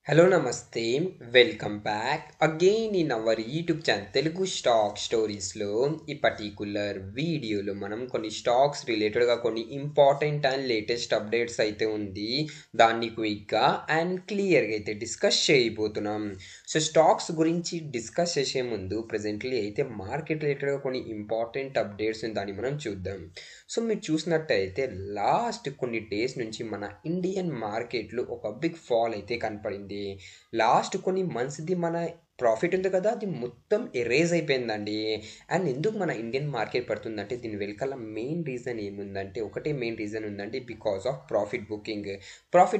Hello నమస్తే welcome back again in our YouTube channel Telugu stock స్టోరీస్లో ఈ పర్టికులర్ వీడియోలో మనం కొన్ని స్టాక్స్ రిలేటెడ్గా కొన్ని ఇంపార్టెంట్ అండ్ లేటెస్ట్ అప్డేట్స్ అయితే ఉంది దాన్ని క్విక్గా అండ్ క్లియర్గా అయితే డిస్కస్ చేయబోతున్నాం. సో స్టాక్స్ గురించి డిస్కస్ చేసే ముందు ప్రజెంట్లీ అయితే మార్కెట్ రిలేటెడ్గా కొన్ని ఇంపార్టెంట్ అప్డేట్స్ దాన్ని మనం చూద్దాం. సో మీరు చూసినట్టయితే లాస్ట్ కొన్ని డేస్ నుంచి మన ఇండియన్ మార్కెట్లో ఒక బిగ్ ఫాల్ అయితే కనపడింది. లాస్ట్ కొన్ని మంత్స్ది మన ప్రాఫిట్ ఉంది కదా, అది మొత్తం ఎరేజ్ అయిపోయిందండి. అండ్ ఎందుకు మన ఇండియన్ మార్కెట్ పడుతుందంటే దీని వెనకాల మెయిన్ రీజన్ ఏముందంటే ఒకటే మెయిన్ రీజన్ ఉందండి, బికాస్ ఆఫ్ ప్రాఫిట్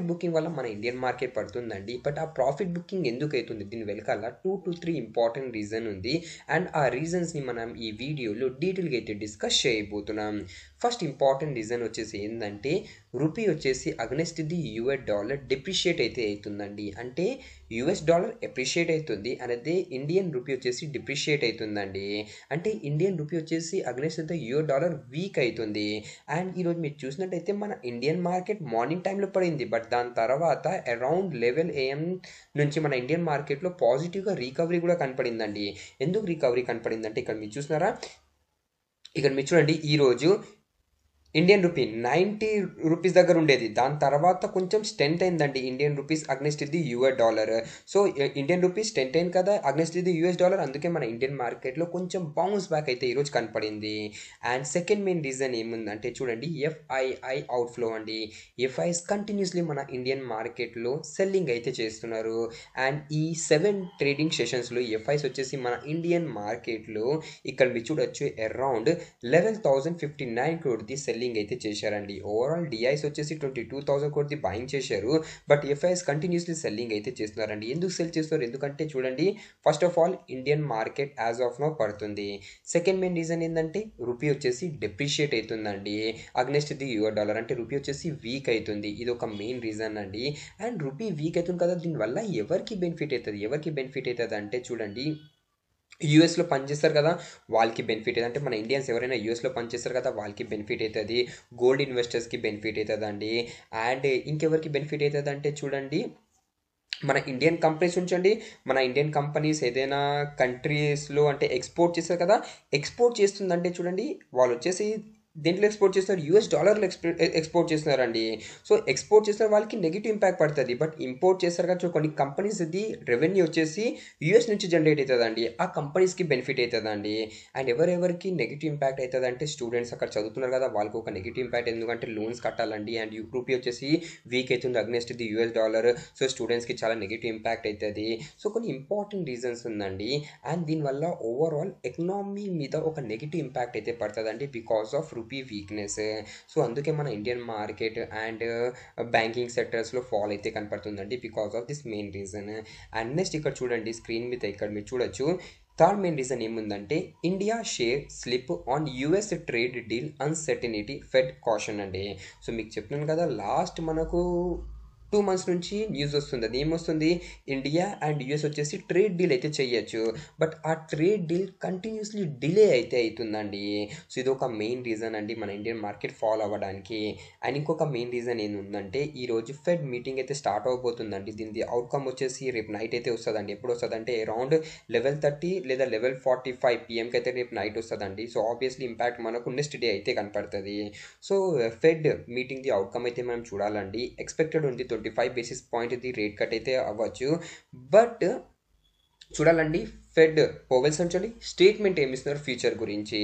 బుకింగ్ వల్ల మన ఇండియన్ మార్కెట్ పడుతుందండి. బట్ ఆ ప్రాఫిట్ బుకింగ్ ఎందుకు అవుతుంది, దీని వెనకాల 2 to 3 ఇంపార్టెంట్ రీజన్ ఉంది. అండ్ ఆ రీజన్స్ని మనం ఈ వీడియోలో డీటెయిల్గా అయితే డిస్కస్ చేయబోతున్నాం. ఫస్ట్ ఇంపార్టెంట్ రీజన్ వచ్చేసి ఏంటంటే రూపీ వచ్చేసి against the US dollar depreciate అయితే అవుతుందండి. అంటే యుఎస్ డాలర్ ఎప్రిషియేట్ అవుతుంది అనేది ఇండియన్ రూపీ వచ్చేసి డిప్రిషియేట్ అవుతుందండి. అంటే ఇండియన్ రూపీ వచ్చేసి against the US dollar week అవుతుంది. అండ్ ఈరోజు మీరు చూసినట్టయితే మన ఇండియన్ మార్కెట్ మార్నింగ్ టైంలో పడింది, బట్ దాని తర్వాత అరౌండ్ 11 AM నుంచి మన ఇండియన్ మార్కెట్లో పాజిటివ్గా రికవరీ కూడా కనపడిందండి. ఎందుకు రికవరీ కనపడిందంటే ఇక్కడ మీరు చూడండి, ఈరోజు ఇండియన్ రూపీ 90 రూపీస్ దగ్గర ఉండేది, దాని తర్వాత కొంచెం స్ట్రెంత్ అయిందండి Indian rupees against the US dollar. So Indian rupees strength అయింది కదా అగ్నెస్ట్ ది యూఎస్ డాలర్, అందుకే మన ఇండియన్ మార్కెట్లో కొంచెం బౌన్స్ బ్యాక్ అయితే ఈరోజు కనపడింది. అండ్ సెకండ్ మెయిన్ రీజన్ ఏముందంటే చూడండి, ఎఫ్ఐఐ అవుట్ఫ్లో అండి. ఎఫ్ఐస్ కంటిన్యూస్లీ మన ఇండియన్ మార్కెట్లో సెల్లింగ్ అయితే చేస్తున్నారు. అండ్ ఈ 7 ట్రేడింగ్ సెషన్స్లో ఎఫ్ఐస్ వచ్చేసి మన ఇండియన్ మార్కెట్లో ఇక్కడ మీరు చూడొచ్చు అరౌండ్ 11,059 crore సెల్లింగ్ అయితే చేశారండి. ఓవరాల్ డిఐస్ వచ్చేసి 22,000 crore బయింగ్ చేశారు. బట్ ఎఫ్ఐఎస్ కంటిన్యూస్లీ సెల్లింగ్ అయితే చేస్తున్నారండి. ఎందుకు సెల్ చేస్తున్నారు, ఎందుకంటే చూడండి, first of all Indian market as of now పడుతుంది. సెకండ్ మెయిన్ రీజన్ ఏంటంటే రూపీ వచ్చేసి డెప్రిషియేట్ అవుతుందండి అగ్నెస్ట్ ది యూఎస్ డాలర్. అంటే రూపీ వచ్చేసి వీక్ అవుతుంది, ఇది ఒక మెయిన్ రీజన్ అండి. అండ్ రూపీ వీక్ అవుతుంది కదా, దీనివల్ల ఎవరికి బెనిఫిట్ అవుతుంది అంటే చూడండి, యూఎస్లో పనిచేస్తారు కదా వాళ్ళకి బెనిఫిట్ అవుతుంది. అంటే మన ఇండియన్స్ ఎవరైనా యూఎస్లో పనిచేస్తారు కదా వాళ్ళకి బెనిఫిట్ అవుతుంది. గోల్డ్ ఇన్వెస్టర్స్కి బెనిఫిట్ అవుతుందండి. అండ్ ఇంకెవరికి బెనిఫిట్ అవుతుంది అంటే చూడండి, మన ఇండియన్ కంపెనీస్ ఉంచండి, మన ఇండియన్ కంపెనీస్ ఏదైనా కంట్రీస్లో అంటే ఎక్స్పోర్ట్ చేస్తారు కదా, ఎక్స్పోర్ట్ చేస్తుందంటే చూడండి వాళ్ళు వచ్చేసి దేంట్లో ఎక్స్పోర్ట్ చేస్తున్నారు, యూఎస్ డాలర్లో ఎక్స్పోర్ట్ చేస్తున్నారండి. సో ఎక్స్పోర్ట్ చేస్తున్న వాళ్ళకి నెగిటివ్ ఇంపాక్ట్ పడుతుంది. బట్ ఇంపోర్ట్ చేస్తారు కదా కొన్ని కంపెనీస్, ఇది రెవెన్యూ వచ్చేసి యూఎస్ నుంచి జనరేట్ అవుతుందండి, ఆ కంపెనీస్కి బెనిఫిట్ అవుతుందండి. అండ్ ఎవరెవరికి నెగిటివ్ ఇంపాక్ట్ అవుతుంది అంటే స్టూడెంట్స్ అక్కడ చదువుతున్నారు కదా వాళ్ళకి ఒక నెగిటివ్ ఇంపాక్ట్, ఎందుకంటే లోన్స్ కట్టాలండి. అండ్ రూపీ వచ్చేసి వీక్ అవుతుంది against the US dollar. So స్టూడెంట్స్కి చాలా నెగిటివ్ ఇంపాక్ట్ అవుతుంది. సో కొన్ని ఇంపార్టెంట్ రీజన్స్ ఉందండి. అండ్ దీనివల్ల ఓవరాల్ ఎకనామీ మీద ఒక నెగిటివ్ ఇంపాక్ట్ అయితే పడుతుందండి because of rupee weakness. So అందుకే మన ఇండియన్ మార్కెట్ అండ్ బ్యాంకింగ్ సెక్టర్స్లో ఫాల్ అయితే కనపడుతుందండి because of this main reason. And next ఇక్కడ చూడండి స్క్రీన్ మీద ఇక్కడ మీరు చూడొచ్చు, థర్డ్ మెయిన్ రీజన్ ఏముందంటే India share slip on US trade deal uncertainty fed caution అండి. సో మీకు చెప్తున్నాను కదా, లాస్ట్ మనకు 2 months నుంచి న్యూస్ వస్తుంది. అది ఏమొస్తుంది, ఇండియా అండ్ యుఎస్ వచ్చేసి ట్రేడ్ డీల్ అయితే చేయొచ్చు, బట్ ఆ ట్రేడ్ డీల్ కంటిన్యూస్లీ డిలే అయితే అవుతుందండి. సో ఇది ఒక మెయిన్ రీజన్ అండి మన ఇండియన్ మార్కెట్ ఫాలో అవ్వడానికి. అండ్ ఇంకొక మెయిన్ రీజన్ ఏంటంటే ఈరోజు ఫెడ్ మీటింగ్ అయితే స్టార్ట్ అవబోతుందండి. దీని అవుట్కమ్ వచ్చేసి రేపు నైట్ అయితే వస్తుందండి. ఎప్పుడు వస్తుందంటే అరౌండ్ 11:30 లేదా 11:45 PMకి అయితే రేపు నైట్ వస్తుందండి. సో ఆబ్వియస్లీ ఇంపాక్ట్ మనకు నెక్స్ట్ డే అయితే కనపడుతుంది. So fed meeting the outcome అయితే మనం చూడాలండి. ఎక్స్పెక్టెడ్ ఉంది 25 basis point the rate cut అయితే అవ్వచ్చు. బట్ చూడాలండి ఫెడ్ పోవెల్స్ నుంచి స్టేట్మెంట్ ఏమి ఇస్తున్నారు ఫ్యూచర్ గురించి.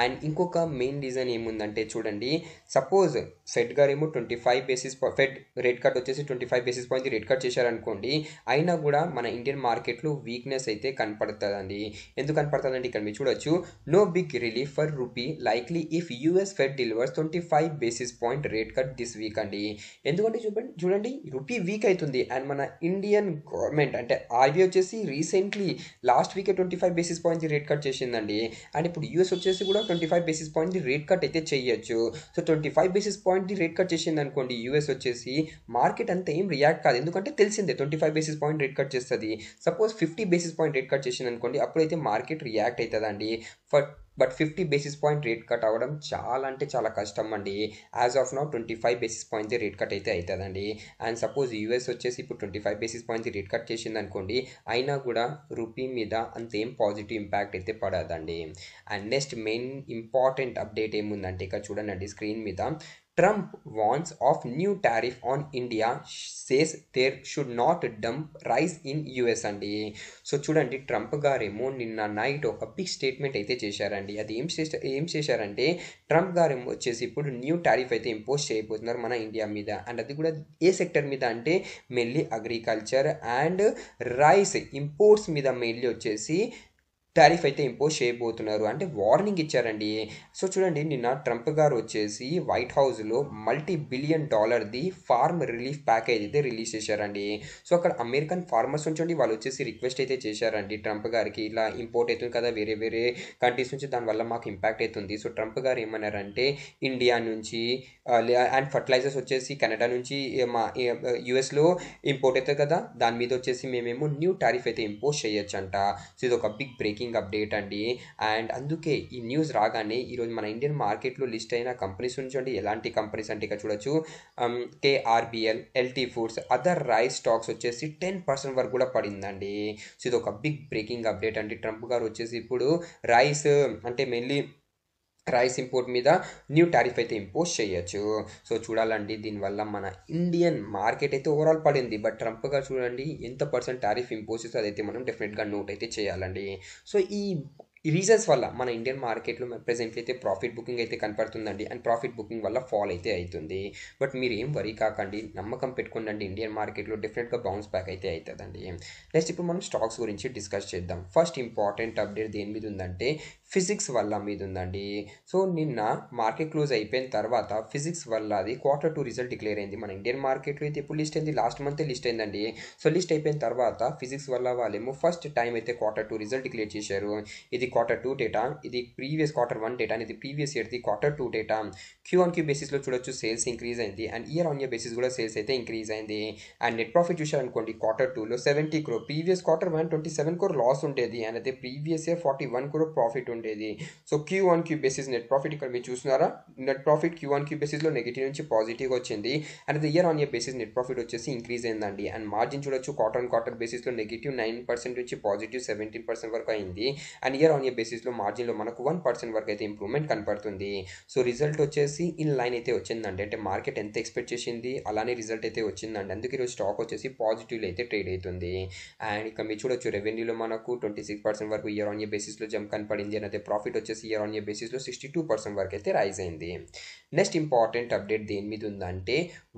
అండ్ ఇంకొక మెయిన్ రీజన్ ఏముందంటే చూడండి, సపోజ్ ఫెడ్ గారేమో 25 basis ఫెడ్ రేట్ కట్ వచ్చేసి 25 basis point రేట్ కట్ చేశారనుకోండి, అయినా కూడా మన ఇండియన్ మార్కెట్లో వీక్నెస్ అయితే కనపడుతుందండి. ఎందుకు కనపడుతుందండి ఇక్కడ మీరు చూడొచ్చు, no big relief for rupee likely if US Fed delivers 25 basis point rate cut this week అండి. ఎందుకంటే చూడండి రూపీ వీక్ అవుతుంది. అండ్ మన ఇండియన్ గవర్నమెంట్ అంటే ఆర్బీఐ వచ్చేసి రీసెంట్లీ లాస్ట్ వీకే 25 basis point రేట్ కట్ చేసిందండి. అండ్ ఇప్పుడు యూఎస్ వచ్చేసి కూడా 25 basis point రేట్ కట్ అయితే చేయొచ్చు. So 25 basis point rate cut చేసింది అనుకోండి యూఎస్ వచ్చేసి, మార్కెట్ అంతా ఏం రియాక్ట్ కాదు, ఎందుకంటే తెలిసిందే 25 basis point రేట్ కట్ చేస్తుంది. Suppose 50 basis point rate cut చేసింది అనుకోండి, అప్పుడైతే మార్కెట్ రియాక్ట్ అవుతుందండి. For but 50 basis point rate cut అవ్వడం చాలా అంటే చాలా కష్టం అండి. As of now 25 basis points rate cut అయితే అవుతుందండి. అండ్ సపోజ్ యూఎస్ వచ్చేసి ఇప్పుడు 25 బేసిస్ పాయింట్స్ రేట్ కట్ చేసింది అనుకోండి, అయినా కూడా రూపీ మీద అంతేం పాజిటివ్ ఇంపాక్ట్ అయితే పడదండి. And next main important update ఏముందంటే ఇక్కడ చూడండి స్క్రీన్ మీద, Trump warns of new tariff on India, says there should not dump rice in US అండి. సో చూడండి ట్రంప్ గారేమో నిన్న నైట్ ఒక బిగ్ స్టేట్మెంట్ అయితే చేశారండి. అది ఏం చేశారంటే, ట్రంప్ గారేమో వచ్చేసి ఇప్పుడు న్యూ టారిఫ్ అయితే ఇంపోజ్ చేయబోతున్నారు మన ఇండియా మీద. అండ్ అది కూడా ఏ సెక్టర్ మీద అంటే mainly agriculture and rice imports మీద మెయిన్లీ వచ్చేసి టారిఫ్ అయితే ఇంపోజ్ చేయబోతున్నారు అంటే వార్నింగ్ ఇచ్చారండి. సో చూడండి నిన్న ట్రంప్ గారు వచ్చేసి వైట్ హౌస్లో $multi-billion ఫార్మ్ రిలీఫ్ ప్యాకేజ్ అయితే రిలీజ్ చేశారండి. సో అక్కడ అమెరికన్ ఫార్మర్స్ నుంచి వాళ్ళు వచ్చేసి రిక్వెస్ట్ అయితే చేశారండి ట్రంప్ గారికి, ఇలా ఇంపోర్ట్ అవుతుంది కదా వేరే వేరే కంట్రీస్ నుంచి, దానివల్ల మాకు ఇంపాక్ట్ అవుతుంది. సో ట్రంప్ గారు ఏమన్నారంటే ఇండియా నుంచి అండ్ ఫర్టిలైజర్స్ వచ్చేసి కెనడా నుంచి మా యుఎస్లో ఇంపోర్ట్ అవుతుంది కదా, దాని మీద వచ్చేసి మేమేమో న్యూ టారిఫ్ అయితే ఇంపోజ్ చేయొచ్చంట. సో ఇది ఒక బిగ్ బ్రేకింగ్ అప్డేట్ అండి. అండ్ అందుకే ఈ న్యూస్ రాగానే ఈరోజు మన ఇండియన్ మార్కెట్లో లిస్ట్ అయిన కంపెనీస్ నుంచి అండి, ఎలాంటి కంపెనీస్ అంటే ఇక్కడ చూడొచ్చు, KRBL, LT foods, other rice stocks వచ్చేసి 10% వరకు కూడా పడిందండి. సో ఇది ఒక బిగ్ బ్రేకింగ్ అప్డేట్ అండి. ట్రంప్ గారు వచ్చేసి ఇప్పుడు రైస్ అంటే మెయిన్లీ రైస్ ఇంపోర్ట్ మీద న్యూ టారిఫ్ అయితే ఇంపోజ్ చేయొచ్చు. సో చూడాలండి దీనివల్ల మన ఇండియన్ మార్కెట్ అయితే ఓవరాల్ పడింది, బట్ ట్రంప్ గారు చూడండి ఎంత పర్సెంట్ టారిఫ్ ఇంపోజ్ చేస్తే అదైతే మనం డెఫినెట్గా నోట్ అయితే చేయాలండి. సో ఈ రీజన్స్ వల్ల మన ఇండియన్ మార్కెట్లో ప్రెసెంట్లీ అయితే ప్రాఫిట్ బుకింగ్ అయితే కనపడుతుందండి. అండ్ ప్రాఫిట్ బుకింగ్ వల్ల ఫాల్ అయితే అవుతుంది. బట్ మీరు ఏం వరీ కాకండి, నమ్మకం పెట్టుకోండి, ఇండియన్ మార్కెట్లో డెఫినెట్గా బౌన్స్ బ్యాక్ అయితే అవుతుందండి. నెక్స్ట్ ఇప్పుడు మనం స్టాక్స్ గురించి డిస్కస్ చేద్దాం. ఫస్ట్ ఇంపార్టెంట్ అప్డేట్ దేని మీద ఉందంటే ఫిజిక్స్ వల్ల మీద ఉందండి. సో నిన్న మార్కెట్ క్లోజ్ అయిపోయిన తర్వాత ఫిజిక్స్ వల్ల అది Q2 రిజల్ట్ డిక్లేర్ అయింది. మన ఇండియన్ మార్కెట్లో అయితే ఎప్పుడు లిస్ట్ అయింది, లాస్ట్ మంత్ లిస్ట్ అయిందండి. సో లిస్ట్ అయిపోయిన తర్వాత ఫిజిక్స్ వల్ల వాళ్ళేమో ఫస్ట్ టైం అయితే Q2 రిజల్ట్ డిక్లేర్ చేశారు. ఇది Q2 డేటా, ఇది ప్రీవియస్ Q1 డేటా, ఇది ప్రీవియస్ ఇయర్ది Q2 డేటా. Q1Q బేసిస్లో చూడొచ్చు సేల్స్ ఇంక్రీజ్ అయింది, and year on year basis కూడా సేల్స్ అయితే ఇంక్రీజ్ అయింది. అండ్ నెట్ ప్రాఫిట్ చూశారనుకోండి Q2లో 70 crore, previous quarter 127 crore loss ఉండేది, అండ్ అయితే ప్రీవియస్ ఇయర్ 41 crore ప్రాఫిట్ ఉండేది. So Q1Q basis net profit ఇక్కడ మీరు చూస్తున్నారా, నెట్ ప్రాఫిట్ Q1Q బేసిస్లో నెగిటివ్ నుంచి పాజిటివ్గా వచ్చింది, అండ్ అయితే year on year basis net profit వచ్చేసి ఇంక్రీజ్ అయిందండి. అండ్ మార్జిన్ చూడొచ్చు క్వార్టర్ బేసిస్లో -9% నుంచి +17% వరకు అయింది, అండ్ ఇయర్ ఆన్ ఇయర్ బేసిస్లో మార్జిన్లో మనకు 1% వరకు అయితే ఇంప్రూవ్మెంట్ కనపడుతుంది. సో రిజల్ట్ వచ్చేసి ఇన్ లైన్ అయితే వచ్చిందండి, అంటే మార్కెట్ ఎంత ఎక్స్పెక్ట్ చేసింది అలానే రిజల్ట్ అయితే వచ్చిందండి. అందుకే ఈరోజు స్టాక్ వచ్చేసి పాజిటివ్లో అయితే ట్రేడ్ అవుతుంది. అండ్ ఇక్కడ మీరు చూడొచ్చు రెవెన్యూలో మనకు 26% వరకు ఇయర్ ఆన్ ఇయర్ బేసిస్లో జంప్ కనపడింది, అండ్ అయితే ప్రాఫిట్ వచ్చేసి ఇయర్ ఆన్ ఇయర్ బేసిస్లో 62% వరకు అయితే రైజ్ అయింది. నెక్స్ట్ ఇంపార్టెంట్ అప్డేట్ దేని మీద ఉందంటే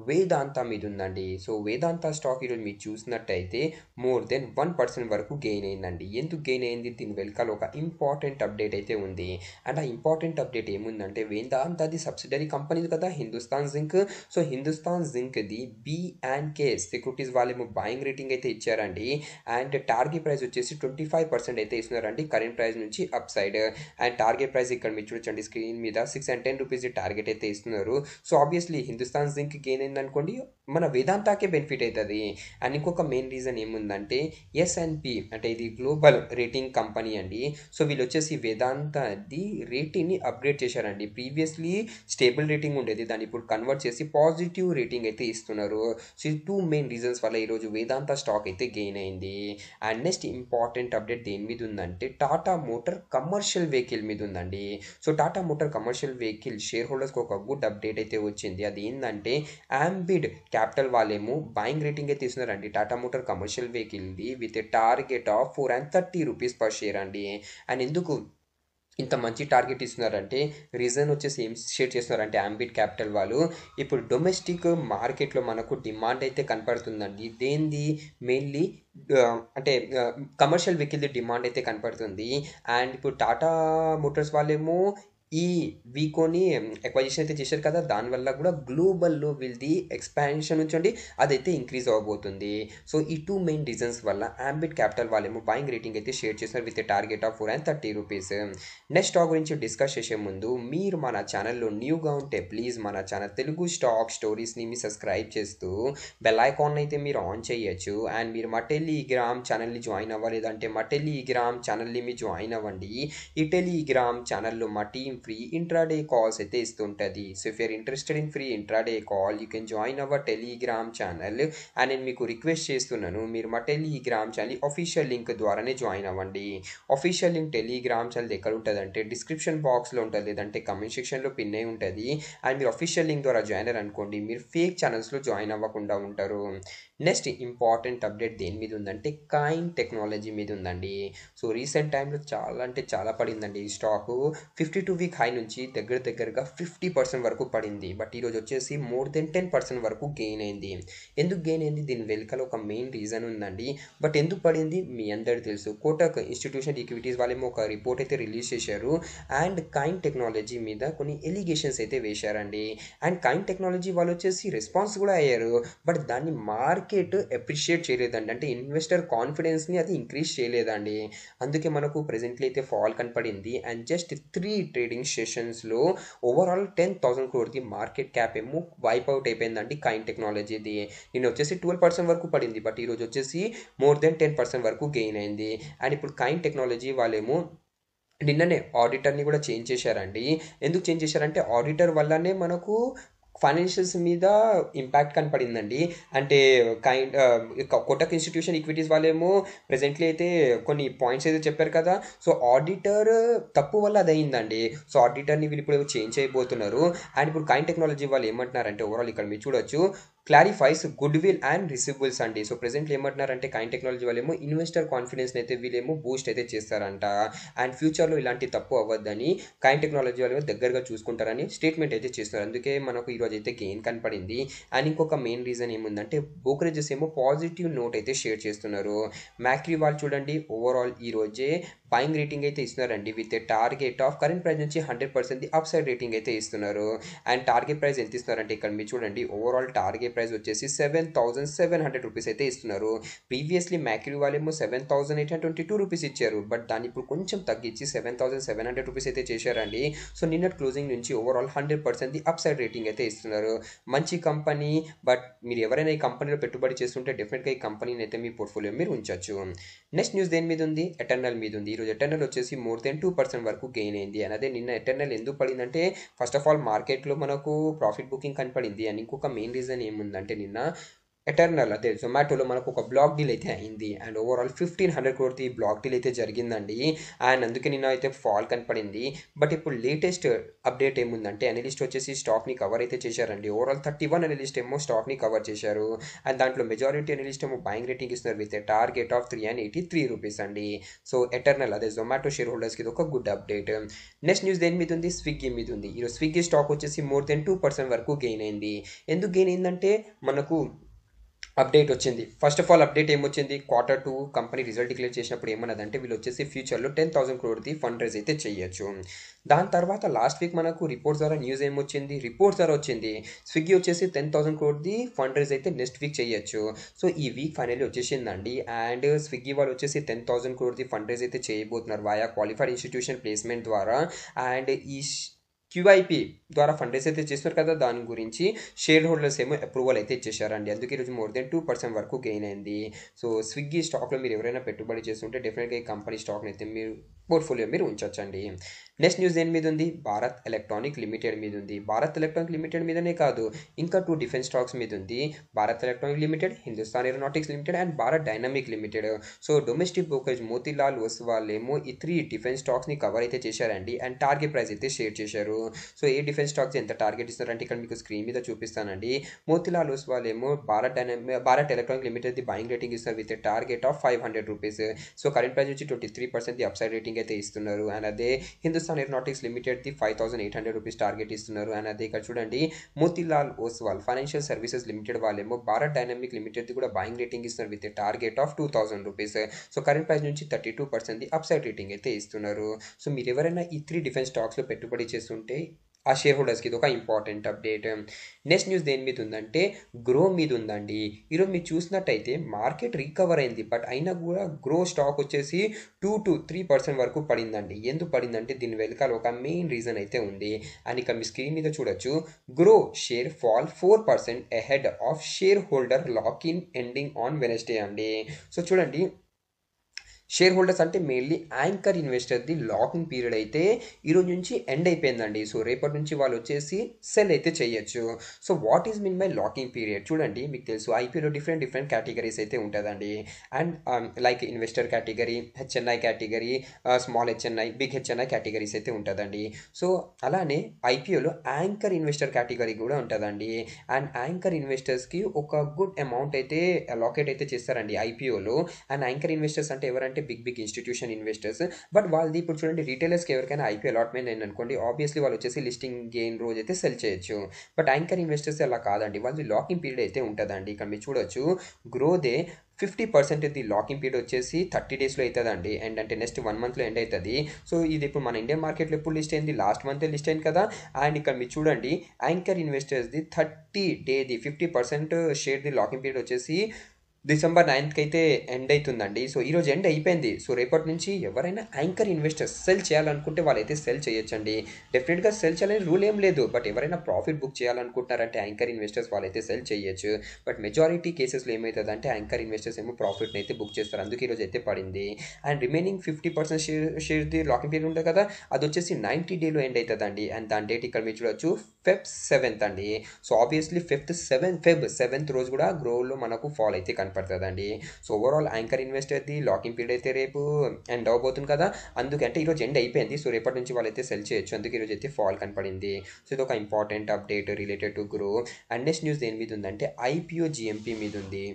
వేదాంత మీద ఉందండి. సో వేదాంత స్టాక్ ఈరోజు మీరు చూసినట్టయితే మోర్ దెన్ 1% వరకు గెయిన్ అయిందండి. ఎందుకు గెయిన్ అయింది, దీని వెనకాల ఒక ఇంపార్టెంట్ అప్డేట్ అయితే ఉంది. అండ్ ఆ ఇంపార్టెంట్ అప్డేట్ ఏముందంటే వేదాంతది సబ్సిడరీ కంపెనీ కదా హిందుస్థాన్ జింక్. సో హిందుస్థాన్ జింక్ది B&K సెక్యూరిటీస్ వాళ్ళేమో బాయింగ్ రేటింగ్ అయితే ఇచ్చారండి. అండ్ టార్గెట్ ప్రైస్ వచ్చేసి 25% అయితే ఇస్తున్నారండి కరెంట్ ప్రైస్ నుంచి అప్ సైడ్. అండ్ టార్గెట్ ప్రైస్ ఇక్కడ మీరు చూడొచ్చండి స్క్రీన్ మీద 6 and 10 రూపీస్ టార్గెట్ అయితే ఇస్తున్నారు. So obviously Hindustan zinc gain అయిందనుకోండి మన వేదాంతాకే బెనిఫిట్ అవుతుంది. అండ్ ఇంకొక మెయిన్ రీజన్ ఏముందంటే S&P అంటే ఇది గ్లోబల్ రేటింగ్ కంపెనీ అండి. సో వీళ్ళు వచ్చేసి వేదాంతది రేటింగ్ని అప్గ్రేడ్ చేశారండి. ప్రీవియస్లీ స్టేబుల్ రేటింగ్ ఉండేది, దాన్ని ఇప్పుడు కన్వర్ట్ చేసి పాజిటివ్ రేటింగ్ అయితే ఇస్తున్నారు. సో ఈ 2 మెయిన్ రీజన్స్ వల్ల ఈరోజు వేదాంత స్టాక్ అయితే గెయిన్ అయింది. అండ్ నెక్స్ట్ ఇంపార్టెంట్ అప్డేట్ దేని మీద ఉందంటే టాటా మోటార్ కమర్షియల్ వెహికల్ మీద ఉందండి. So Tata motor commercial vehicle share హోల్డర్స్కి ఒక గుడ్ అప్డేట్ అయితే వచ్చింది. అది ఏంటంటే అంబిడ్ క్యాపిటల్ వాళ్ళేమో బాయింగ్ రేటింగ్ అయితే ఇస్తున్నారండి టాటా మోటార్ కమర్షియల్ వెహికల్ది with target of 430 rupees per share అండి. అండ్ ఎందుకు ఇంత మంచి టార్గెట్ ఇస్తున్నారంటే రీజన్ వచ్చేసి ఏం షేర్ చేస్తున్నారంటే అంబిడ్ క్యాపిటల్ వాళ్ళు ఇప్పుడు డొమెస్టిక్ మార్కెట్లో మనకు డిమాండ్ అయితే కనపడుతుందండి. దేనిది మెయిన్లీ అంటే కమర్షియల్ వెహికల్ది డిమాండ్ అయితే కనపడుతుంది. అండ్ ఇప్పుడు టాటా మోటార్స్ వాళ్ళేమో ఈ వీకోని ఎక్వైజిషన్ అయితే చేశారు కదా, దానివల్ల కూడా గ్లోబల్లో వీళ్ళది ఎక్స్పాన్షన్ ఉంచండి అదైతే ఇంక్రీజ్ అవ్వబోతుంది. సో ఈ టూ మెయిన్ రీజన్స్ వల్ల అంబిట్ క్యాపిటల్ వాళ్ళేమో బయింగ్ రేటింగ్ అయితే షేర్ చేశారు with target of 430 rupees. Next stock గురించి డిస్కస్ చేసే ముందు మీరు మన ఛానల్లో న్యూగా ఉంటే ప్లీజ్ మన ఛానల్ తెలుగు స్టాక్ స్టోరీస్ని మీ సబ్స్క్రైబ్ చేస్తూ బెల్ ఐకాన్ అయితే మీరు ఆన్ చేయొచ్చు. అండ్ మీరు మా టెలిగ్రామ్ ఛానల్ని జాయిన్ అవ్వలేదంటే మా టెలిగ్రామ్ ఛానల్ని మీరు జాయిన్ అవ్వండి. ఈ టెలిగ్రామ్ ఛానల్లో మా టీం ఫ్రీ ఇంట్రాడే కాల్స్ అయితే ఇస్తుంటుంది. So if you're interested in free intraday call you can join our Telegram channel. And నేను మీకు రిక్వెస్ట్ చేస్తున్నాను, మీరు మా టెలిగ్రామ్ ఛానల్ అఫీషియల్ లింక్ ద్వారానే జాయిన్ అవ్వండి. అఫీషియల్ లింక్ టెలిగ్రామ్ ఛానల్ ఎక్కడ ఉంటుంది అంటే డిస్క్రిప్షన్ బాక్స్లో ఉంటుంది, లేదంటే కమెంట్ సెక్షన్లో పిన్ అయి ఉంటుంది. అండ్ మీరు అఫీషియల్ లింక్ ద్వారా జాయిన్ అయ్యారు అనుకోండి, మీరు ఫేక్ ఛానల్స్లో జాయిన్ అవ్వకుండా ఉంటారు. నెక్స్ట్ ఇంపార్టెంట్ అప్డేట్ దేని మీద ఉందంటే కైన్ టెక్నాలజీ మీద ఉందండి. సో రీసెంట్ టైంలో చాలా అంటే చాలా పడిందండి ఈ స్టాకు. 52 వీక్ హై నుంచి దగ్గరగా 50% వరకు పడింది. బట్ ఈరోజు వచ్చేసి మోర్ దెన్ 10% వరకు గెయిన్ అయింది. ఎందుకు గెయిన్ అయింది, దీని వెనుకల ఒక మెయిన్ రీజన్ ఉందండి. బట్ ఎందుకు పడింది మీ అందరికీ తెలుసు. కోటక్ ఇన్స్టిట్యూషన్ ఈక్విటీస్ వాళ్ళేమో ఒక రిపోర్ట్ అయితే రిలీజ్ చేశారు అండ్ కైన్ టెక్నాలజీ మీద కొన్ని ఎలిగేషన్స్ అయితే వేశారండి. అండ్ కైన్ టెక్నాలజీ వాళ్ళు వచ్చేసి రెస్పాన్స్ కూడా అయ్యారు. బట్ దాన్ని మార్కెట్ అప్రిషియేట్ చేయలేదండి, అంటే ఇన్వెస్టర్ కాన్ఫిడెన్స్ని అది ఇంక్రీజ్ చేయలేదండి. అందుకే మనకు ప్రెజెంట్లీ అయితే ఫాల్ కనపడింది. అండ్ జస్ట్ 3 ట్రేడింగ్ సెషన్స్లో ఓవరాల్ 10,000 crore మార్కెట్ క్యాప్ ఏమో వైప్ అవుట్ అయిపోయిందండి కైన్ టెక్నాలజీది. నేను వచ్చేసి 12% వరకు పడింది, బట్ ఈరోజు వచ్చేసి మోర్ దెన్ 10% వరకు గెయిన్ అయింది. అండ్ ఇప్పుడు కైన్ టెక్నాలజీ వాళ్ళేమో నిన్ననే ఆడిటర్ని కూడా చేంజ్ చేశారండి. ఎందుకు చేంజ్ చేశారంటే ఆడిటర్ వల్లనే మనకు ఫైనాన్షియల్స్ మీద ఇంపాక్ట్ కనపడిందండి. అంటే కోటక్ ఇన్స్టిట్యూషన్ ఈక్విటీస్ వాళ్ళేమో ప్రెజెంట్లీ అయితే కొన్ని పాయింట్స్ అయితే చెప్పారు కదా. సో ఆడిటర్ తప్పు వల్ల అది అయిందండి. సో ఆడిటర్ని వీళ్ళు ఇప్పుడు చేంజ్ చేయబోతున్నారు. అండ్ ఇప్పుడు కైన్ టెక్నాలజీ వాళ్ళు ఏమంటున్నారంటే ఓవరాల్ ఇక్కడ మీరు చూడొచ్చు clarifies good will and receivables అండి. సో ప్రెజెంట్లీ ఏమంటున్నారంటే కైన్ టెక్నాలజీ వాళ్ళేమో ఇన్వెస్టర్ కాన్ఫిడెన్స్ అయితే వీళ్ళేమో బూస్ట్ అయితే చేస్తారంట. అండ్ ఫ్యూచర్లో ఇలాంటి తప్పు అవ్వద్దని కైన్ టెక్నాలజీ వాళ్ళు దగ్గరగా చూసుకుంటారని స్టేట్మెంట్ అయితే చేస్తారు. అందుకే మనకు ఈరోజు అయితే గెయిన్ కనపడింది. అండ్ ఇంకొక మెయిన్ రీజన్ ఏముందంటే బ్రోకరేజెస్ ఏమో పాజిటివ్ నోట్ అయితే షేర్ చేస్తున్నారు. మ్యాక్రీ వాళ్ళు చూడండి ఓవరాల్ ఈరోజే బయింగ్ రేటింగ్ అయితే ఇస్తున్నారండి with target of current price నుంచి 100% అప్ సైడ్ రేటింగ్ అయితే ఇస్తున్నారు. అండ్ టార్గెట్ ప్రైస్ ఎంత ఇస్తున్నారంటే ఇక్కడ మీరు చూడండి ఓవరాల్ టార్గెట్ ప్రైస్ వచ్చేసి 7,700 రూపీస్ అయితే ఇస్తున్నారు. ప్రీవియస్లీ మ్యాక్రీ వాళ్ళేమో 7,822 రూపీస్ ఇచ్చారు. బట్ దాన్ని ఇప్పుడు కొంచెం తగ్గించి 7,700 రూపీస్ అయితే చేశారండి. సో నిన్నటి క్లోజింగ్ నుంచి ఓవరాల్ 100% అప్ సైడ్ రేటింగ్ అయితే ఇస్తున్నారు. మంచి కంపెనీ. బట్ మీరు ఎవరైనా ఈ కంపెనీలో పెట్టుబడి చేస్తుంటే డెఫినెట్గా ఈ కంపెనీని అయితే మీ పోర్ట్ఫోలియో మీరు ఉంచవచ్చు. నెక్స్ట్ న్యూస్ దేని మీద ఉంది, ఎటర్నల్ మీద ఉంది. ఈరోజు ఎటర్నల్ వచ్చేసి మోర్ దెన్ 2% వరకు గెయిన్ అయింది. అండ్ అదే నిన్న ఎటర్నల్ ఎందుకు పడిందంటే ఫస్ట్ ఆఫ్ ఆల్ మార్కెట్లో మనకు ప్రాఫిట్ బుకింగ్ కనపడింది. అండ్ ఇంకొక మెయిన్ రీజన్ ఏముందంటే నిన్న ఎటర్నల్ అదే జొమాటోలో మనకు ఒక బ్లాక్ డీల్ అయితే అయింది. And overall 1,500 crore black deal అయితే జరిగిందండి. అండ్ అందుకే నిన్న అయితే ఫాల్ కనపడింది. బట్ ఇప్పుడు లేటెస్ట్ అప్డేట్ ఏముందంటే అనలిస్ట్ వచ్చేసి స్టాక్ని కవర్ అయితే చేశారండి. ఓవరాల్ 31 అనలిస్ట్ ఏమో స్టాక్ని కవర్ చేశారు. అండ్ దాంట్లో మెజారిటీ అనలిస్ట్ ఏమో బయింగ్ రేటింగ్ ఇస్తున్నారు విత్ టార్గెట్ ఆఫ్ 383 రూపీస్ అండి. సో ఎటర్నల్ అదే జొమాటో షేర్ హోల్డర్స్కి ఇది ఒక గుడ్ అప్డేట్. నెక్స్ట్ న్యూస్ దేని మీద ఉంది, స్విగ్గీ మీద ఉంది. ఈరోజు స్విగ్గీ స్టాక్ వచ్చేసి మోర్ దెన్ 2% వరకు గెయిన్ అయింది. ఎందుకు గెయిన్ అయిందంటే మనకు అప్డేట్ వచ్చింది. ఫస్ట్ ఆఫ్ ఆల్ అప్డేట్ ఏమొచ్చింది, Q2 కంపెనీ రిజల్ట్ డిక్లేర్ చేసినప్పుడు ఏమన్నదంటే వీళ్ళు వచ్చేసి ఫ్యూచర్లో 10,000 crore ఫండ్ రైజ్ అయితే చేయొచ్చు. దాని తర్వాత లాస్ట్ వీక్ మనకు రిపోర్ట్స్ ద్వారా న్యూస్ ఏమొచ్చింది, రిపోర్ట్స్ ద్వారా వచ్చింది స్విగ్గీ వచ్చేసి 10,000 crore ఫండ్ రైజ్ అయితే నెక్స్ట్ వీక్ చేయొచ్చు. సో ఈ వీక్ ఫైనల్లీ వచ్చేసిందండి. అండ్ స్విగ్గీ వాళ్ళు వచ్చేసి 10,000 crore ఫండ్ రైజ్ అయితే చేయబోతున్నారు వాయా క్వాలిఫైడ్ ఇన్స్టిట్యూషన్ ప్లేస్మెంట్ ద్వారా. అండ్ ఈ క్యూఐపి ద్వారా ఫండ్ రైజ్ అయితే చేస్తున్నారు కదా, దాని గురించి షేర్ హోల్డర్స్ ఏమో అప్రూవల్ అయితే ఇచ్చేసారండి. అందుకే ఈరోజు మోర్ దెన్ 2% వరకు గెయిన్ అయింది. సో స్విగ్గీ స్టాక్లో మీరు ఎవరైనా పెట్టుబడి చేస్తుంటే డెఫినెట్గా ఈ కంపెనీ స్టాక్ని అయితే మీరు పోర్ట్ఫోలియో మీరు ఉంచొచ్చండి. నెక్స్ట్ న్యూస్ దేని మీద ఉంది, భారత్ ఎలక్ట్రానిక్ లిమిటెడ్ మీద ఉంది. భారత్ ఎలక్ట్రానిక్ లిమిటెడ్ మీదనే కాదు ఇంకా 2 డిఫెన్స్ స్టాక్స్ మీద ఉంది. Bharat electronic limited, Hindustan aeronautics limited and Bharat dynamic limited. So domestic brokerage Motilal Oswal ఏమో ఈ 3 డిఫెన్స్ స్టాక్స్ని కవర్ అయితే చేశారండి. అండ్ టార్గెట్ ప్రైస్ అయితే షేర్ చేశారు. సో ఏ డిఫెన్స్ స్టాక్స్ ఎంత టార్గెట్ ఇస్తున్నారంటే ఇక్కడ మీకు స్క్రీన్ మీద చూపిస్తానండి. మోతీలాల్ ఒస్వాల్ ఏమో Bharat electronic limited the buying rating ఇస్తారు with target of 500 rupees. So current price వచ్చి 23% అప్సైడ్ రేటింగ్ రేటింగ్ అయితే ఇస్తున్నారు. అండ్ అదే Hindustan aeronautics limited the 5,800 rupees target ఇస్తున్నారు. అండ్ అదే ఇక్కడ చూడండి Motilal Oswal financial services limited వాళ్ళేమో భారత్ డైనమిక్ లిమిటెడ్ కూడా బాయింగ్ రేటింగ్ ఇస్తున్నారు with target of 2,000 rupees. So current price నుంచి 32% ది అప్ సైడ్ రేటింగ్ అయితే ఇస్తున్నారు. సో మీరు ఎవరైనా ఈ 3 డిఫెన్స్ స్టాక్స్లో పెట్టుబడి చేస్తుంటే ఆ షేర్ హోల్డర్స్కి ఇది ఒక ఇంపార్టెంట్ అప్డేట్. నెక్స్ట్ న్యూస్ దేని మీద ఉందంటే గ్రో మీద ఉందండి. ఈరోజు మీరు చూసినట్టయితే మార్కెట్ రికవర్ అయింది, బట్ అయినా కూడా గ్రో స్టాక్ వచ్చేసి 2 to 3% వరకు పడిందండి. ఎందుకు పడిందంటే దీని వెనకాల ఒక మెయిన్ రీజన్ అయితే ఉంది. అండ్ ఇక మీ స్క్రీన్ మీద చూడొచ్చు Groww share fall 4% ahead of shareholder lock in ending on Wednesday అండి. సో చూడండి షేర్ హోల్డర్స్ అంటే మెయిన్లీ యాంకర్ ఇన్వెస్టర్ది లాకింగ్ పీరియడ్ అయితే ఈరోజు నుంచి ఎండ్ అయిపోయిందండి. సో రేపటి నుంచి వాళ్ళు వచ్చేసి సెల్ అయితే చేయొచ్చు. So what is mean by locking period? చూడండి మీకు తెలుసు ఐపీఓలో డిఫరెంట్ కేటగిరీస్ అయితే ఉంటుందండి. And like investor category, HNI category, small HNI, big HNI categories అయితే ఉంటుందండి. సో అలానే ఐపీఓలో యాంకర్ ఇన్వెస్టర్ కేటగిరీ కూడా ఉంటుందండి. అండ్ యాంకర్ ఇన్వెస్టర్స్కి ఒక గుడ్ అమౌంట్ అయితే అలాకేట్ అయితే చేస్తారండి ఐపీఓలో. అండ్ యాంకర్ ఇన్వెస్టర్స్ అంటే ఎవరంటే బిగ్ ఇన్స్టిట్యూషన్ ఇన్వెస్టర్స్. బట్ వాళ్ళది ఇప్పుడు చూడండి రీటైలర్స్కి ఎవరికైనా ఐపీ అలాట్మెంట్ అయింది అనుకోండి, ఆబ్వియస్లీ వాళ్ళు వచ్చేసి లిస్టింగ్ గెయిన్ రోజు అయితే సెల్ చేయొచ్చు. బట్ యాంకర్ ఇన్వెస్టర్స్ అలా కాదండి, వాళ్ళది లాకింగ్ పీరియడ్ అయితే ఉంటుందండి. ఇక్కడ మీరు చూడొచ్చు గ్రోదే 50% ది లాకింగ్ పీరియడ్ వచ్చేసి 30 డేస్లో అవుతుందండి. అండ్ అంటే నెక్స్ట్ 1 మంత్లో ఎండ్ అవుతుంది. సో ఇది ఇప్పుడు మన ఇండియన్ మార్కెట్లో ఎప్పుడు లిస్ట్ అయింది? లాస్ట్ మంతే లిస్ట్ అయింది కదా. అండ్ ఇక్కడ మీరు చూడండి యాంకర్ ఇన్వెస్టర్స్ది 30 డేది 50% షేర్ది లాకింగ్ పీరియడ్ వచ్చేసి December 9th అయితే ఎండ్ అవుతుందండి. సో ఈరోజు ఎండ్ అయిపోయింది. సో రేపటి నుంచి ఎవరైనా యాంకర్ ఇన్వెస్టర్స్ సెల్ చేయాలనుకుంటే వాళ్ళైతే సెల్ చేయొచ్చండి. డెఫినెట్గా సెల్ చేయాలని రూల్ ఏం లేదు, బట్ ఎవరైనా ప్రాఫిట్ బుక్ చేయాలనుకుంటున్నారంటే యాంకర్ ఇన్వెస్టర్స్ వాళ్ళైతే సెల్ చేయొచ్చు. బట్ మెజారిటీ కేసెస్లో ఏమవుతుందంటే యాంకర్ ఇన్వెస్టర్స్ ఏమో ప్రాఫిట్ని అయితే బుక్ చేస్తారు, అందుకే ఈరోజు అయితే పడింది. అండ్ రిమైనింగ్ 50% షేర్ది లాకింగ్ పీరియడ్ ఉంటుంది కదా, అది వచ్చేసి 90 డేలో ఎండ్ అవుతుందండి. అండ్ దాని డేట్ ఇక్కడ మీరు చూడొచ్చు Feb 7th అండి. సో ఆబ్వియస్లీ Feb 7th రోజు కూడా గ్రోలో మనకు ఫాల్ అయితే కనపడుతుందండి. సో ఓవరాల్ యాంకర్ ఇన్వెస్టర్ది లాకింగ్ పీరియడ్ అయితే రేపు ఎండ్ అవ్వబోతుంది కదా, అందుకంటే ఈరోజు ఎండ్ అయిపోయింది. సో రేపటి నుంచి వాళ్ళైతే సెల్ చేయొచ్చు, అందుకే ఈరోజు అయితే ఫాల్ కనపడింది. సో ఇది ఒక important update related to grow. And next news దేని మీద ఉందంటే ఐపీఓ జిఎంపీ మీద ఉంది.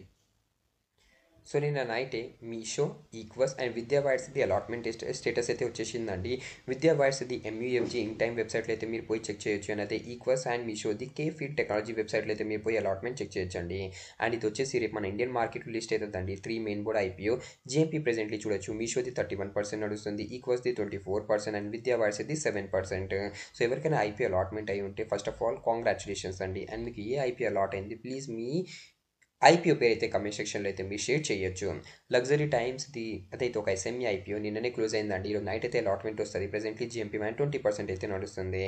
సో నిన్న నైటే మీషో, ఈక్వస్ అండ్ విద్యా వైర్స్ది అలాట్మెంట్ స్టేటస్ అయితే వచ్చేసిందండి. విద్యా వైర్స్ది MUFG ఇన్ టైమ్ వెబ్సైట్లో అయితే మీరు పోయి చెక్ చేయొచ్చు. అండ్ అయితే ఈక్వస్ అండ్ మీషోది కేఫీడ్ టెక్నాలజీ వెబ్సైట్లో అయితే మీరు పోయి అలాట్మెంట్ చెక్ చేయొచ్చండి. అండ్ ఇది వచ్చేసి రేపు మన ఇండియన్ మార్కెట్లో లిస్ట్ అవుతుందండి. 3 main board IPO. GMP presently చూడొచ్చు మీషోది 31% నడుస్తుంది, ఈక్వస్ది 24% అండ్ విద్యా వైర్స్ది 7%. సో ఎవరికైనా ఐపీఓ అలాట్మెంట్ అయి ఉంటే ఫస్ట్ ఆఫ్ ఆల్ కాంగ్రాచులేషన్స్ అండి. అండ్ మీకు ఏ ఐపీఓ అలాట్ అయింది ప్లీజ్ మీ ఐపీఓ పేరు అయితే కమెంట్ సెక్షన్లో అయితే మీరు షేర్ చేయొచ్చు. లగ్జరీ టైమ్స్ది అదైతే ఒక ఎస్ఎంఈ ఐపీఓ నిన్ననే క్లోజ్ అయిందండి. ఈరోజు నైట్ అయితే అలాట్మెంట్ వస్తుంది. ప్రెజెంట్లీ జిఎంపీ 20% అయితే నడుస్తుంది.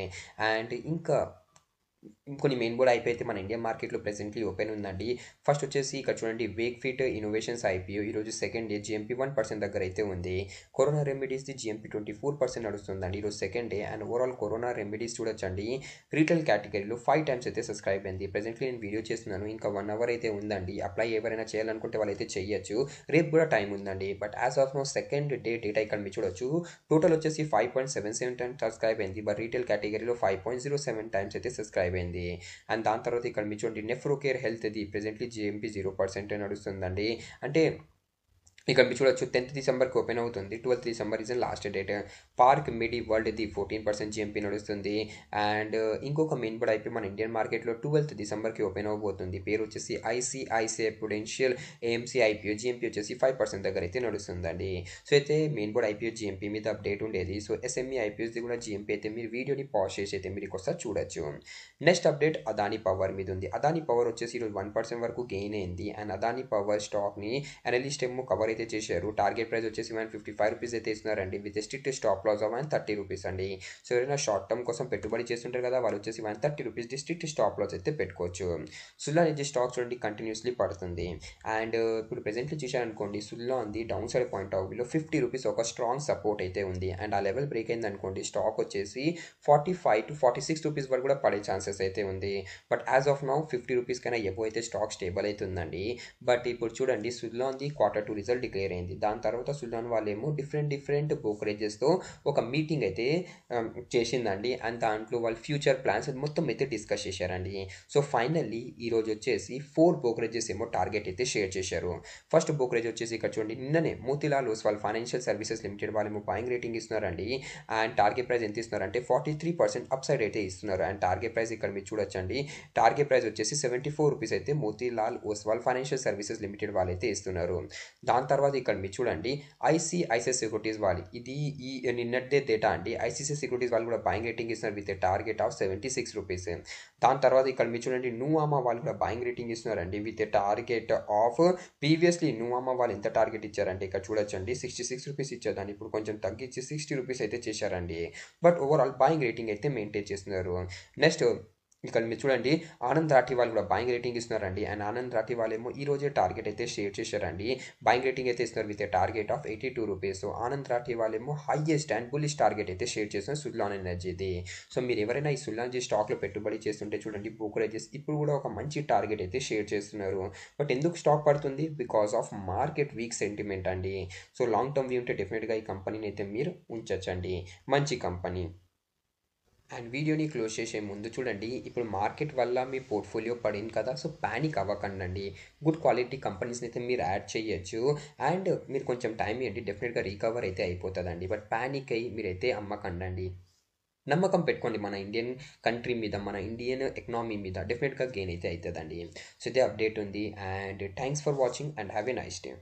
అండ్ ఇంకా కొన్ని మెయిన్ బోర్డ్ ఐపీఓ అయితే మన ఇండియన్ మార్కెట్లో ప్రెజెంట్లీ ఓపెన్ ఉందండి. ఫస్ట్ వచ్చేసి ఇక్కడ చూడండి వేక్ ఫిట్ ఇన్నోవేషన్స్ ఐపీఓ ఈరోజు సెకండ్ డే జిఎంపీ 1% దగ్గర అయితే ఉంది. కరోనా రెమెడీస్ది జిఎంపీ 24% నడుస్తుందండి ఈరోజు second day. And overall corona remedies చూడొచ్చండి రీటైల్ కేటగిరీలో 5 times అయితే సబ్స్క్రైబ్ అయింది. ప్రెజెంట్లీ నేను వీడియో చేస్తున్నాను, ఇంకా 1 hour అయితే ఉందండి. అప్లై ఎవరైనా చేయాలనుకుంటే వాళ్ళైతే చేయొచ్చు, రేపు కూడా టైం ఉందండి. But as of no second day data ఇక్కడ మీరు చూడొచ్చు టోటల్ వచ్చేసి 5.77 times సబ్స్క్రైబ్ అయింది. బట్ రీటైల్ కేటగిరీలో 5.07 times అయితే సబ్స్క్రైబ్ అయింది. అండ్ దాని తర్వాత ఇక్కడ మీరు చూడండి నెఫ్రోకేర్ హెల్త్ది ప్రెజెంట్లీ జిఎంపీ 0% నడుస్తుందండి. అంటే ఇక్కడ మీరు చూడొచ్చు 10th Decemberకి ఓపెన్ అవుతుంది, 12th December is last date. Park medi వరల్డ్ది 14% జిఎంపీ నడుస్తుంది. అండ్ ఇంకొక మెయిన్ బోర్డ్ అయిపోయి మన ఇండియన్ మార్కెట్లో 12th Decemberకి ఓపెన్ అవ్వబోతుంది. పేరు వచ్చేసి ICICI Prudential AMC IPO. GMP వచ్చేసి 5% దగ్గర అయితే నడుస్తుందండి. సో అయితే మెయిన్ బోర్డ్ ఐపీఓ జిఎంపీ మీద అప్డేట్ ఉండేది. సో ఎస్ఎంఈ ఐపీఓస్ది కూడా జిఎంపీ అయితే మీరు వీడియోని పాజ్ చేసి అయితే మీరు ఒకసారి చూడొచ్చు. నెక్స్ట్ అప్డేట్ అదానీ పవర్ మీద ఉంది. అదానీ పవర్ వచ్చేసి ఈరోజు 1% వరకు గెయిన్ అయింది. అండ్ అదానీ పవర్ స్టాక్ని అనలిస్ట్ ఏమో కవర్ అయితే చేశారు. టార్గెట్ ప్రైస్ వచ్చేసి 155 రూపీస్ అయితే ఇస్తున్నారండి with strict stop loss of 130 rupees అండి. సో ఎవరైనా షార్ట్ టర్మ్ కోసం పెట్టుబడి చేస్తుంటారు కదా, వాళ్ళు వచ్చేసి 130 రూపీస్ స్ట్రిక్ట్ స్టాప్ లాస్ అయితే పెట్టుకోవచ్చు. సుల్లా అనేది స్టాక్ చూడండి కంటిన్యూస్లీ పడుతుంది. అండ్ ఇప్పుడు ప్రెజెంట్లీ చూసారనుకోండి సుల్లా ఉంది డౌన్ సైడ్ పాయింట్ ఆఫ్ వ్యూలో 50 రూపీస్ ఒక స్ట్రాంగ్ సపోర్ట్ అయితే ఉంది. అండ్ ఆ లెవెల్ బ్రేక్ అయింది అనుకోండి స్టాక్ వచ్చేసి 45 to 46 రూపీస్ వరకు కూడా పడే ఛాన్సెస్ అయితే ఉంది. But as of now 50 rupees కన్నా ఎబో అయితే స్టాక్ స్టేబుల్ అవుతుందండి. బట్ ఇప్పుడు చూడండి సుల్లా ఉంది Q2 రిజల్ట్ డిక్లేర్ అయింది. దాని తర్వాత సుజాన్ వాళ్ళేమో డిఫరెంట్ బ్రోకరేజెస్తో ఒక మీటింగ్ అయితే చేసిందండి. అండ్ దాంట్లో వాళ్ళ ఫ్యూచర్ ప్లాన్స్ మొత్తం అయితే డిస్కస్ చేశారండి. సో ఫైనల్లీ ఈరోజు వచ్చేసి 4 బ్రోకరేజెస్ ఏమో టార్గెట్ అయితే షేర్ చేశారు. ఫస్ట్ బ్రోకరేజ్ వచ్చేసి ఇక్కడ చూడండి, నిన్ననే Motilal Oswal financial services limited వాళ్ళేమో బయింగ్ రేటింగ్ ఇస్తున్నారండి. అండ్ టార్గెట్ ప్రైస్ ఎంత ఇస్తున్నారంటే 43% అప్ సైడ్ అయితే ఇస్తున్నారు. అండ్ టార్గెట్ ప్రైస్ ఇక్కడ మీరు చూడొచ్చండి, టార్గెట్ ప్రైస్ వచ్చేసి 74 రూపీస్ అయితే Motilal Oswal financial services limited వాళ్ళైతే ఇస్తున్నారు. దాని తర్వాత ఇక్కడ మీరు చూడండి, ఐసిఐసిఐ సెక్యూరిటీస్ వాళ్ళు, ఇది ఈ నిన్నటిదే డేటా అండి. ఐసిఐసిఐ సెక్యూరిటీస్ వాళ్ళు కూడా బయింగ్ రేటింగ్ ఇస్తున్నారు విత్ టార్గెట్ ఆఫ్ 76 రూపీస్. దాని తర్వాత ఇక్కడ మీరు చూడండి, నువామా వాళ్ళు కూడా బయింగ్ రేటింగ్ ఇస్తున్నారండి with target of, previously Nuvama వాళ్ళు ఎంత టార్గెట్ ఇచ్చారంటే ఇక్కడ చూడొచ్చండి 66 రూపీస్ ఇచ్చేదాన్ని ఇప్పుడు కొంచెం తగ్గించి 60 రూపీస్ అయితే చేశారండి. బట్ ఓవరాల్ బయింగ్ రేటింగ్ అయితే మెయింటైన్ చేస్తున్నారు. నెక్స్ట్ ఇక్కడ మీరు చూడండి, ఆనంద్ రాఠీ వాళ్ళు కూడా బయింగ్ రేటింగ్ ఇస్తున్నారండి. అండ్ ఆనంద్ రాఠీ వాళ్ళేమో ఈ రోజే టార్గెట్ అయితే షేర్ చేశారండి. బయింగ్ రేటింగ్ అయితే ఇస్తున్నారు with target of 82 rupees. So Anand Rathee వాళ్ళేమో హైయెస్ట్ అండ్ బుల్లిష్ టార్గెట్ అయితే షేర్ చేస్తున్నారు సుజలాన్ ఎనర్జీది. సో మీరు ఎవరైనా ఈ సుజలాన్ ఎనర్జీ స్టాక్లో పెట్టుబడి చేస్తుంటే చూడండి, బ్రోకరేజెస్ ఇప్పుడు కూడా ఒక మంచి టార్గెట్ అయితే షేర్ చేస్తున్నారు. బట్ ఎందుకు స్టాక్ పడుతుంది? Because of market week sentiment అండి. సో లాంగ్ టర్మ్ వ్యూ ఉంటే డెఫినెట్గా ఈ కంపెనీని అయితే మీరు ఉంచొచ్చండి, మంచి కంపెనీ. అండ్ వీడియోని క్లోజ్ చేసే ముందు చూడండి, ఇప్పుడు మార్కెట్ వల్ల మీ పోర్ట్ఫోలియో పడింది కదా, సో ప్యానిక్ అవ్వకండి. గుడ్ క్వాలిటీ కంపెనీస్ని అయితే మీరు యాడ్ చేయొచ్చు. అండ్ మీరు కొంచెం టైం ఇవ్వండి, డెఫినెట్గా రికవర్ అయితే అయిపోతుందండి. బట్ ప్యానిక్ అయ్యి మీరైతే అమ్మకండి. నమ్మకం పెట్టుకోండి మన ఇండియన్ కంట్రీ మీద, మన ఇండియన్ ఎకనామీ మీద, డెఫినెట్గా గెయిన్ అయితే అవుతుందండి. సో ఇదే అప్డేట్ ఉంది. And thanks for watching and have a nice day.